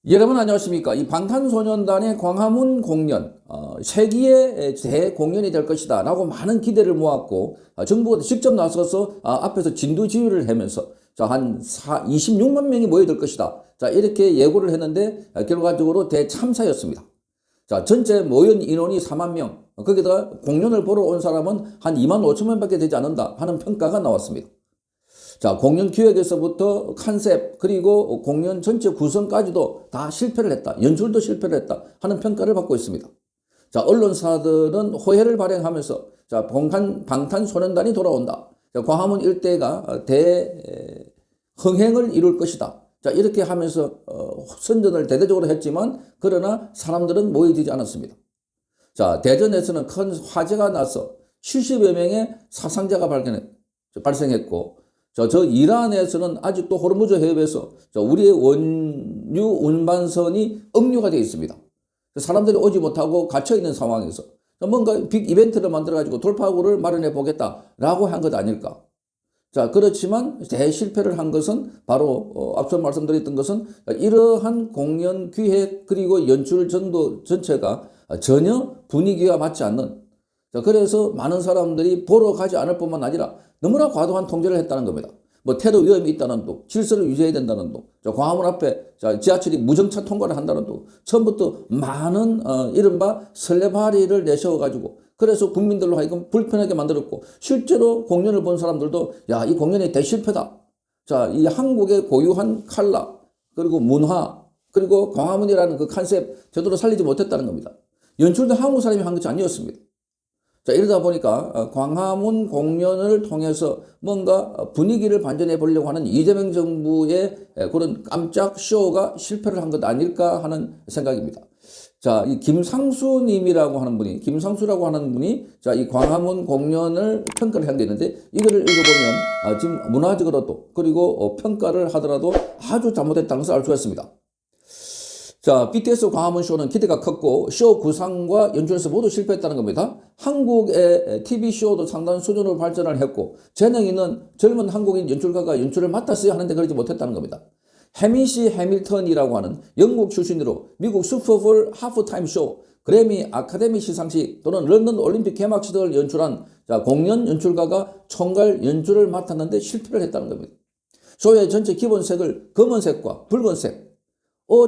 여러분 안녕하십니까? 이 방탄소년단의 광화문 공연, 세기의 대공연이 될 것이다 라고 많은 기대를 모았고, 정부가 직접 나서서 앞에서 진두지휘를 하면서 한 26만 명이 모여들 것이다. 이렇게 예고를 했는데 결과적으로 대참사였습니다. 전체 모인 인원이 4만 명, 거기다가 공연을 보러 온 사람은 한 2만 5천 명밖에 되지 않는다 하는 평가가 나왔습니다. 공연 기획에서부터 컨셉 그리고 공연 전체 구성까지도 다 실패를 했다. 연출도 실패를 했다 하는 평가를 받고 있습니다. 언론사들은 호해를 발행하면서 방탄소년단이 돌아온다. 광화문 일대가 대흥행을 이룰 것이다. 이렇게 하면서 선전을 대대적으로 했지만 그러나 사람들은 모여지지 않았습니다. 대전에서는 큰 화재가 나서 70여 명의 사상자가 발생했고 이란에서는 아직도 호르무즈 해협에서 우리의 원유 운반선이 억류가 되어 있습니다. 사람들이 오지 못하고 갇혀 있는 상황에서 뭔가 빅 이벤트를 만들어 가지고 돌파구를 마련해 보겠다라고 한 것 아닐까. 그렇지만 대실패를 한 것은 바로 앞서 말씀드렸던 것은 이러한 공연 기획 그리고 연출 전도 전체가 전혀 분위기와 맞지 않는, 그래서 많은 사람들이 보러 가지 않을 뿐만 아니라 너무나 과도한 통제를 했다는 겁니다. 테러 위험이 있다는 둥, 질서를 유지해야 된다는 둥, 광화문 앞에 지하철이 무정차 통과를 한다는 둥, 처음부터 많은 이른바 설레발이를 내세워가지고 그래서 국민들로 하여금 불편하게 만들었고, 실제로 공연을 본 사람들도 이 공연이 대실패다. 이 한국의 고유한 컬러 그리고 문화 그리고 광화문이라는 그 컨셉 제대로 살리지 못했다는 겁니다. 연출도 한국 사람이 한 것이 아니었습니다. 이러다 보니까 광화문 공연을 통해서 뭔가 분위기를 반전해 보려고 하는 이재명 정부의 그런 깜짝 쇼가 실패를 한 것 아닐까 하는 생각입니다. 이 김상수라고 하는 분이 이 광화문 공연을 평가를 한 게 있는데, 이거를 읽어보면 지금 문화적으로도 그리고 평가를 하더라도 아주 잘못했다는 것을 알 수가 있습니다. BTS 광화문 쇼는 기대가 컸고 쇼 구상과 연출에서 모두 실패했다는 겁니다. 한국의 TV쇼도 상당한 수준으로 발전을 했고 재능 있는 젊은 한국인 연출가가 연출을 맡았어야 하는데 그러지 못했다는 겁니다. 해미시 해밀턴이라고 하는 영국 출신으로 미국 슈퍼볼 하프타임 쇼, 그래미 아카데미 시상식 또는 런던 올림픽 개막식 등을 연출한 공연 연출가가 총괄 연출을 맡았는데 실패를 했다는 겁니다. 쇼의 전체 기본색을 검은색과 붉은색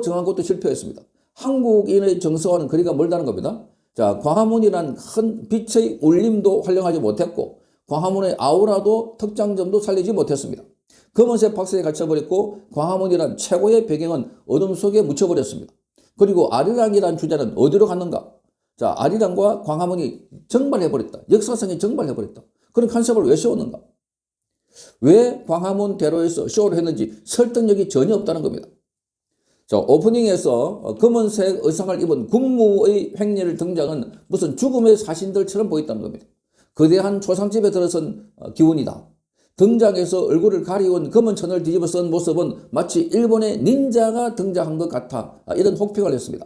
정한 것도 실패했습니다. 한국인의 정서와는 거리가 멀다는 겁니다. 광화문이란 큰 빛의 울림도 활용하지 못했고 광화문의 아우라도 특장점도 살리지 못했습니다. 검은색 박스에 갇혀버렸고 광화문이란 최고의 배경은 어둠 속에 묻혀버렸습니다. 그리고 아리랑이란 주제는 어디로 갔는가? 아리랑과 광화문이 정발해버렸다. 역사성이 정발해버렸다. 그런 컨셉을 왜 세웠는가? 왜 광화문 대로에서 쇼를 했는지 설득력이 전혀 없다는 겁니다. 오프닝에서 검은색 의상을 입은 군무의 횡렬 등장은 무슨 죽음의 사신들처럼 보였다는 겁니다. 거대한 초상집에 들어선 기운이다. 등장해서 얼굴을 가리운 검은 천을 뒤집어 쓴 모습은 마치 일본의 닌자가 등장한 것 같아. 이런 혹평을 했습니다.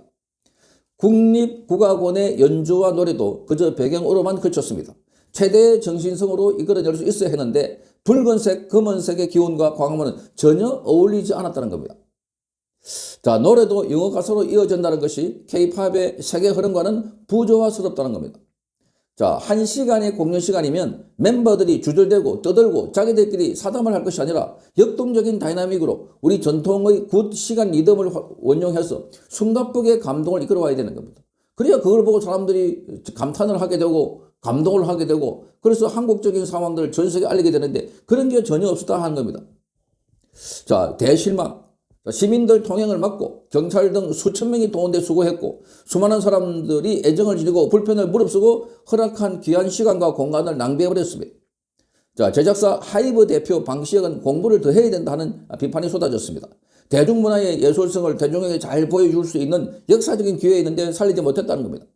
국립국악원의 연주와 노래도 그저 배경으로만 그쳤습니다. 최대의 정신성으로 이끌어낼 수 있어야 했는데 붉은색, 검은색의 기운과 광화문은 전혀 어울리지 않았다는 겁니다. 노래도 영어 가사로 이어진다는 것이 K-팝의 세계 흐름과는 부조화스럽다는 겁니다. 1시간의 공연 시간이면 멤버들이 주절되고 떠들고 자기들끼리 사담을 할 것이 아니라 역동적인 다이나믹으로 우리 전통의 굿 시간 리듬을 원용해서 숨가쁘게 감동을 이끌어와야 되는 겁니다. 그래야 그걸 보고 사람들이 감탄을 하게 되고 감동을 하게 되고, 그래서 한국적인 상황들을 전 세계에 알리게 되는데 그런 게 전혀 없었다 하는 겁니다. 대실망. 시민들 통행을 막고 경찰 등 수천 명이 동원돼 수고했고 수많은 사람들이 애정을 지니고 불편을 무릅쓰고 허락한 귀한 시간과 공간을 낭비해버렸습니다. 제작사 하이브 대표 방시혁은 공부를 더 해야 된다 하는 비판이 쏟아졌습니다. 대중문화의 예술성을 대중에게 잘 보여줄 수 있는 역사적인 기회가 있는데 살리지 못했다는 겁니다.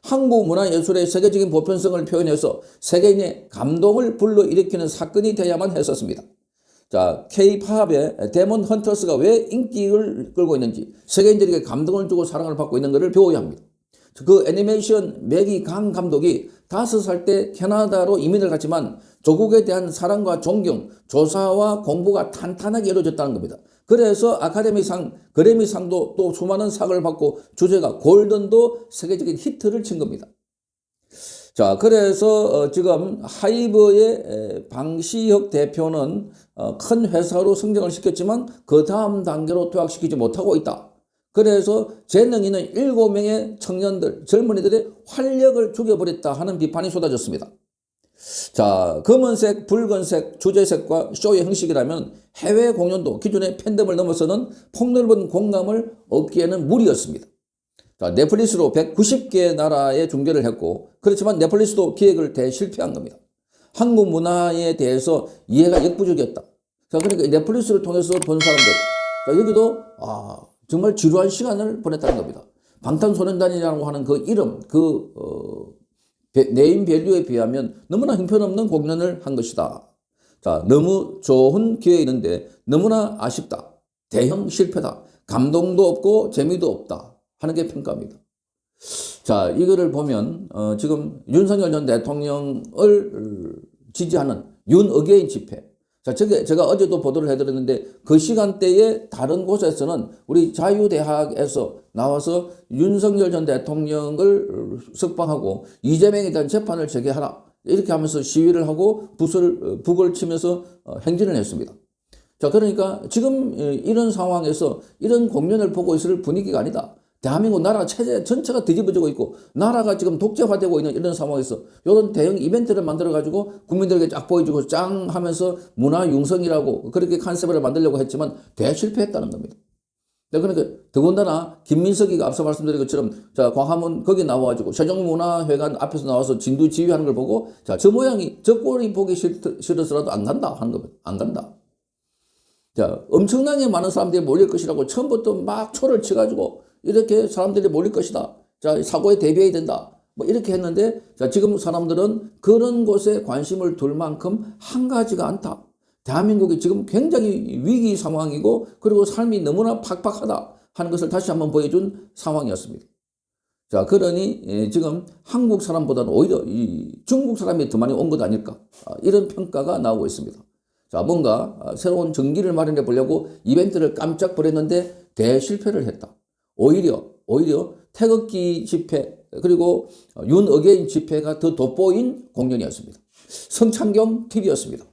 한국 문화예술의 세계적인 보편성을 표현해서 세계인의 감동을 불러일으키는 사건이 돼야만 했었습니다. K-팝의 데몬 헌터스가 왜 인기를 끌고 있는지, 세계인들에게 감동을 주고 사랑을 받고 있는 것을 배워야 합니다. 그 애니메이션 매기 강 감독이 5살 때 캐나다로 이민을 갔지만 조국에 대한 사랑과 존경, 조사와 공부가 탄탄하게 이루어졌다는 겁니다. 그래서 아카데미상, 그래미상도 또 수많은 상을 받고 주제가 골든도 세계적인 히트를 친 겁니다. 자, 그래서 지금 하이브의 방시혁 대표는 큰 회사로 성장을 시켰지만 그 다음 단계로 투약시키지 못하고 있다. 그래서 재능 있는 7명의 청년들, 젊은이들의 활력을 죽여버렸다 하는 비판이 쏟아졌습니다. 자, 검은색, 붉은색, 주제색과 쇼의 형식이라면 해외 공연도 기존의 팬덤을 넘어서는 폭넓은 공감을 얻기에는 무리였습니다. 자, 넷플릭스로 190개 나라에 중계를 했고, 그렇지만 넷플릭스도 기획을 대실패한 겁니다. 한국 문화에 대해서 이해가 역부족이었다. 자, 그러니까 넷플릭스를 통해서 본 사람들, 자, 여기도 정말 지루한 시간을 보냈다는 겁니다. 방탄소년단이라고 하는 그 이름, 네임 밸류에 비하면 너무나 형편없는 공연을 한 것이다. 자, 너무 좋은 기회였는데 너무나 아쉽다. 대형 실패다. 감동도 없고 재미도 없다. 하는 게 평가입니다. 자, 이거를 보면 지금 윤석열 전 대통령을 지지하는 윤어게인 집회. 자, 제가 어제도 보도를 해드렸는데 그 시간대에 다른 곳에서는 우리 자유대학에서 나와서 윤석열 전 대통령을 석방하고 이재명에 대한 재판을 재개하라. 이렇게 하면서 시위를 하고 북을 치면서 행진을 했습니다. 자, 그러니까 지금 이런 상황에서 이런 공연을 보고 있을 분위기가 아니다. 대한민국 나라 체제 전체가 뒤집어지고 있고 나라가 지금 독재화되고 있는 이런 상황에서 이런 대형 이벤트를 만들어가지고 국민들에게 쫙 보여주고 짱 하면서 문화융성이라고 그렇게 컨셉을 만들려고 했지만 대실패했다는 겁니다. 그러니까 더군다나 김민석이가 앞서 말씀드린 것처럼 자, 광화문 거기 나와가지고 세종문화회관 앞에서 나와서 진두 지휘하는 걸 보고 자, 저 모양이 저 꼴이 보기 싫어서라도 안 간다 하는 겁니다. 안 간다. 자, 엄청나게 많은 사람들이 몰릴 것이라고 처음부터 막 초를 쳐가지고 이렇게 사람들이 몰릴 것이다. 자, 사고에 대비해야 된다. 뭐 이렇게 했는데 자, 지금 사람들은 그런 곳에 관심을 둘 만큼 한가지가 않다. 대한민국이 지금 굉장히 위기 상황이고 그리고 삶이 너무나 팍팍하다 하는 것을 다시 한번 보여준 상황이었습니다. 자, 그러니 지금 한국 사람보다는 오히려 이 중국 사람이 더 많이 온 것 아닐까. 이런 평가가 나오고 있습니다. 자, 뭔가 새로운 전기를 마련해 보려고 이벤트를 깜짝 벌였는데 대실패를 했다. 오히려 태극기 집회 그리고 윤어게인 집회가 더 돋보인 공연이었습니다. 성창경 TV였습니다.